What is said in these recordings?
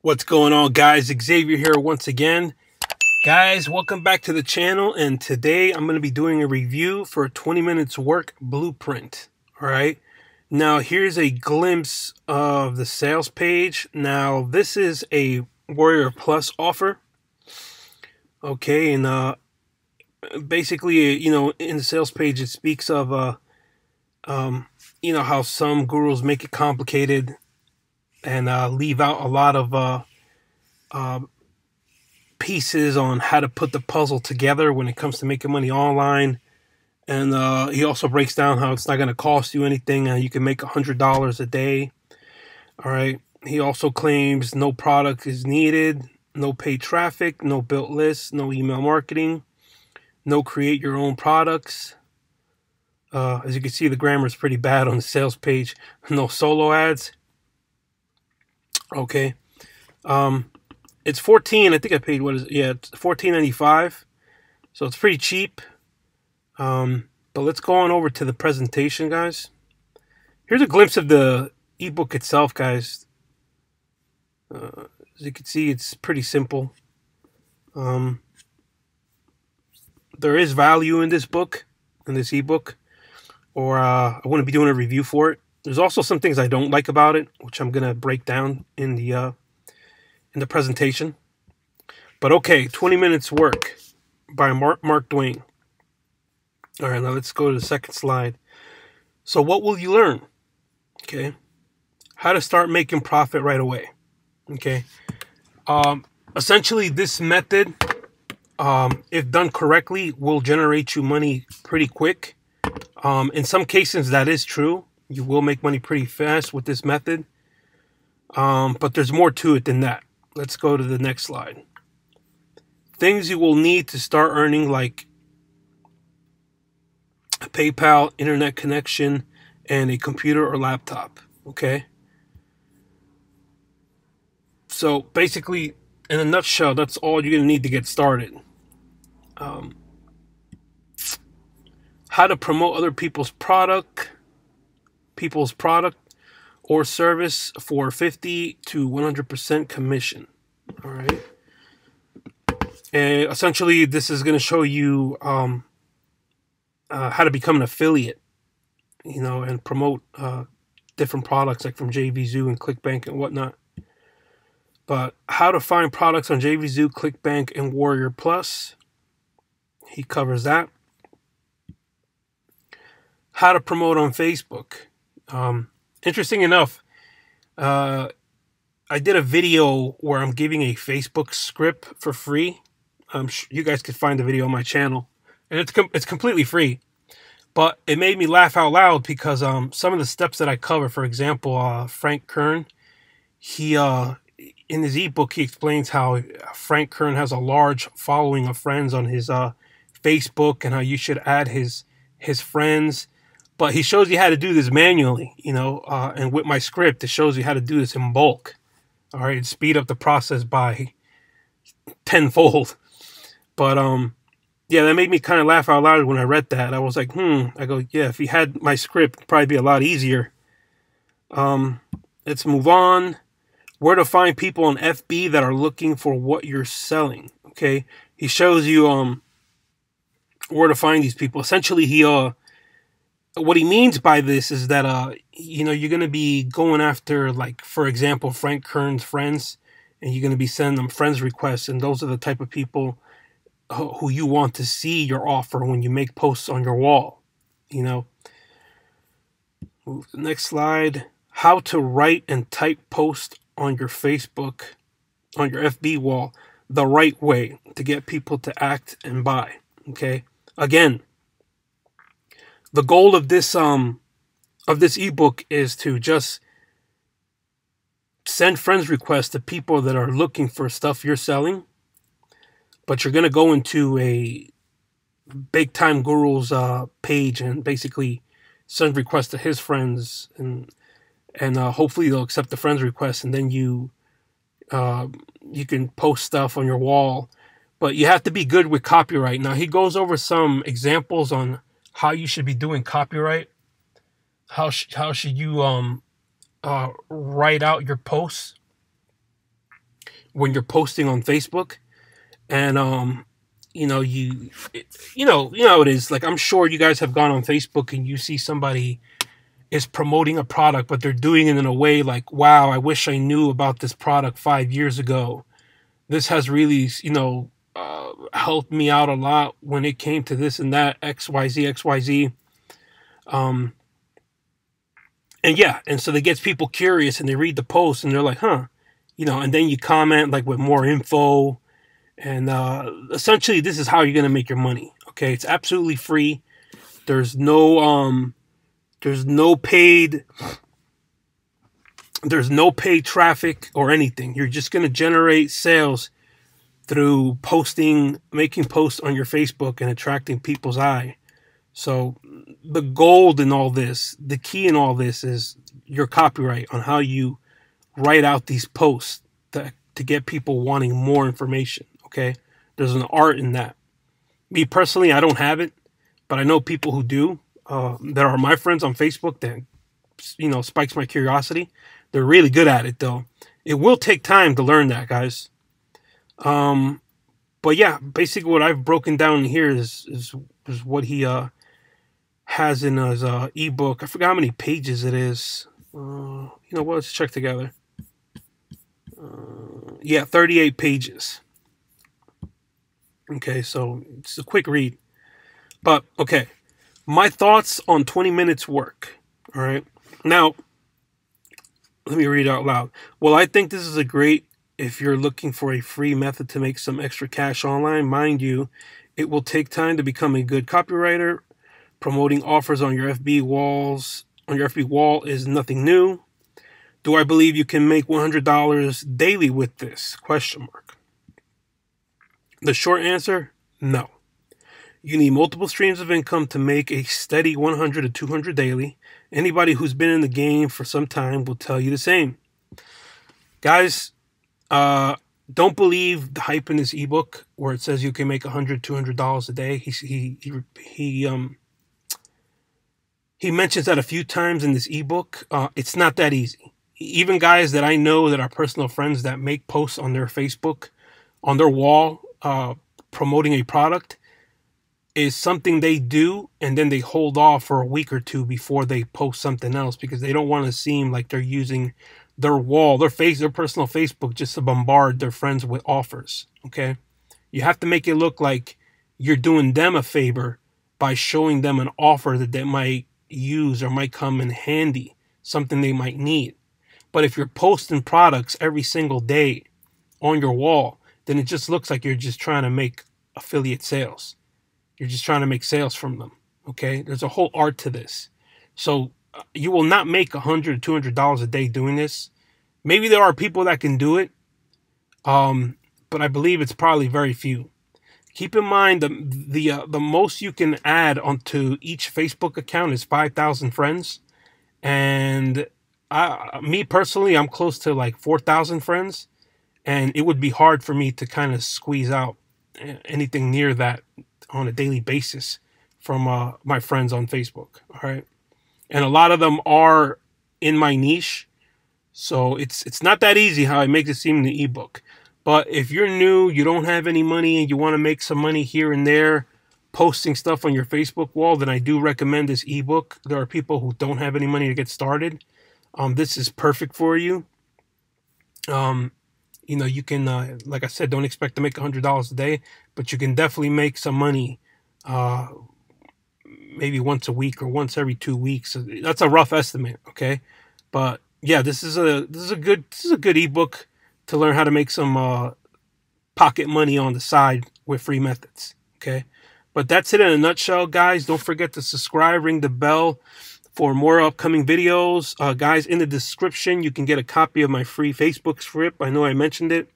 What's going on, guys? Xavier here once again. Guys, welcome back to the channel, and today I'm going to be doing a review for a 20 minutes work blueprint. All right, now here's a glimpse of the sales page. Now this is a Warrior Plus offer. Okay, and basically, in the sales page it speaks of how some gurus make it complicated and leave out a lot of pieces on how to put the puzzle together when it comes to making money online. And he also breaks down how it's not going to cost you anything. You can make $100 a day. All right. He also claims no product is needed, no paid traffic, no built lists, no email marketing, no create your own products. As you can see, the grammar is pretty bad on the sales page. No solo ads. Okay. It's $14. I think I paid, it's $14.95. So it's pretty cheap. But let's go on over to the presentation, guys. Here's a glimpse of the ebook itself, guys. As you can see, it's pretty simple. There is value in this book, in this ebook, or I wouldn't be doing a review for it. There's also some things I don't like about it, which I'm gonna break down in the presentation. But okay, 20 minutes work by Mark Twain. All right, now let's go to the second slide. So what will you learn? Okay, how to start making profit right away. Okay, essentially this method, if done correctly, will generate you money pretty quick. In some cases that is true. You will make money pretty fast with this method. But there's more to it than that. Let's go to the next slide. Things you will need to start earning, like a PayPal, internet connection, and a computer or laptop. Okay. So basically, in a nutshell, that's all you're going to need to get started. How to promote other people's product or service for 50 to 100% commission. All right. And essentially, this is going to show you how to become an affiliate, and promote different products like from JVZoo and ClickBank and whatnot. But how to find products on JVZoo, ClickBank, and Warrior Plus. He covers that. How to promote on Facebook. Interesting enough, I did a video where I'm giving a Facebook script for free. You guys can find the video on my channel, and it's completely free. But it made me laugh out loud because some of the steps that I cover, for example, Frank Kern, he in his ebook he explains how Frank Kern has a large following of friends on his Facebook, and how you should add his friends. But he shows you how to do this manually, and with my script, it shows you how to do this in bulk. All right, it speed up the process by tenfold. But yeah, that made me kind of laugh out loud when I read that. I was like, I go, yeah, if he had my script, it'd probably be a lot easier. Let's move on. Where to find people on FB that are looking for what you're selling. Okay, he shows you where to find these people. Essentially, what he means by this is that, you're going to be going after, like, for example, Frank Kern's friends, and you're going to be sending them friends requests. And those are the type of people who you want to see your offer when you make posts on your wall, Move to the next slide. How to write and type posts on your Facebook, on your FB wall, the right way to get people to act and buy. Okay. Again, the goal of this ebook is to just send friends requests to people that are looking for stuff you're selling, but you're going to go into a big time guru's page and basically send requests to his friends, and hopefully they'll accept the friends request, and then you can post stuff on your wall. But you have to be good with copyright. Now he goes over some examples on how you should be doing copyright. How should you write out your posts. when you're posting on Facebook. And you know, you know how it is. Like, I'm sure you guys have gone on Facebook and you see somebody is promoting a product, but they're doing it in a way like, wow, I wish I knew about this product 5 years ago. This has really, you know, helped me out a lot when it came to this and that, XYZ, XYZ. And yeah, and so that gets people curious, and they read the post and they're like, huh, you know, and then you comment like with more info. And essentially, this is how you're gonna make your money. Okay, it's absolutely free. There's no paid traffic or anything. You're just gonna generate sales through posting, making posts on your Facebook and attracting people's eye. So the gold in all this, the key in all this, is your copyright on how you write out these posts to get people wanting more information. Okay, there's an art in that. Me personally, I don't have it, but I know people who do. That are my friends on Facebook. That, you know, spikes my curiosity. They're really good at it, though. It will take time to learn that, guys. But yeah, basically what I've broken down here is what he has in his ebook. I forgot how many pages it is. You know what? Let's check together. Yeah, 38 pages. Okay, so it's a quick read. But, okay, my thoughts on 20 minutes work. All right. Now, let me read it out loud. Well, I think this is a great, if you're looking for a free method to make some extra cash online. Mind you, it will take time to become a good copywriter. Promoting offers on your FB walls, on your FB wall, is nothing new. Do I believe you can make $100 daily with this? Question mark. The short answer, no. You need multiple streams of income to make a steady 100 to 200 daily. Anybody who's been in the game for some time will tell you the same. Guys, don't believe the hype in this ebook where it says you can make $100, $200 a day. He mentions that a few times in this ebook. It's not that easy. Even guys that I know that are personal friends that make posts on their Facebook, on their wall, promoting a product, is something they do, and then they hold off for a week or two before they post something else, because they don't want to seem like they're using their wall, their personal Facebook, just to bombard their friends with offers. Okay, you have to make it look like you're doing them a favor by showing them an offer that they might use or might come in handy, something they might need. But if you're posting products every single day on your wall, then it just looks like you're just trying to make affiliate sales. You're just trying to make sales from them. Okay, there's a whole art to this. So you will not make $100 to $200 a day doing this. Maybe there are people that can do it, but I believe it's probably very few. Keep in mind the most you can add onto each Facebook account is 5,000 friends, and me personally, I'm close to like 4,000 friends, and it would be hard for me to kind of squeeze out anything near that on a daily basis from my friends on Facebook. All right, and a lot of them are in my niche, so it's not that easy how I make it seem in the ebook. But if you're new, you don't have any money, and you want to make some money here and there posting stuff on your Facebook wall, then I do recommend this ebook. There are people who don't have any money to get started. This is perfect for you. You know, you can, like I said, don't expect to make $100 a day, but you can definitely make some money, maybe once a week or once every 2 weeks. That's a rough estimate, okay? But yeah, this is a good ebook to learn how to make some pocket money on the side with free methods, okay? But that's it in a nutshell, guys. Don't forget to subscribe, ring the bell for more upcoming videos. Guys, in the description, you can get a copy of my free Facebook script. I know I mentioned it.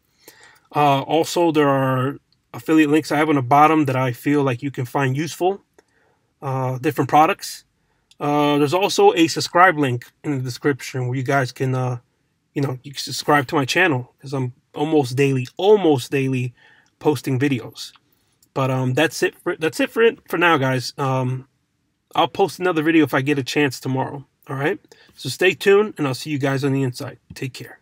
Also, there are affiliate links I have on the bottom that I feel like you can find useful. Different products. There's also a subscribe link in the description where you guys can, you can subscribe to my channel, because I'm almost daily posting videos. But that's it for now, guys. I'll post another video if I get a chance tomorrow. All right. So stay tuned, and I'll see you guys on the inside. Take care.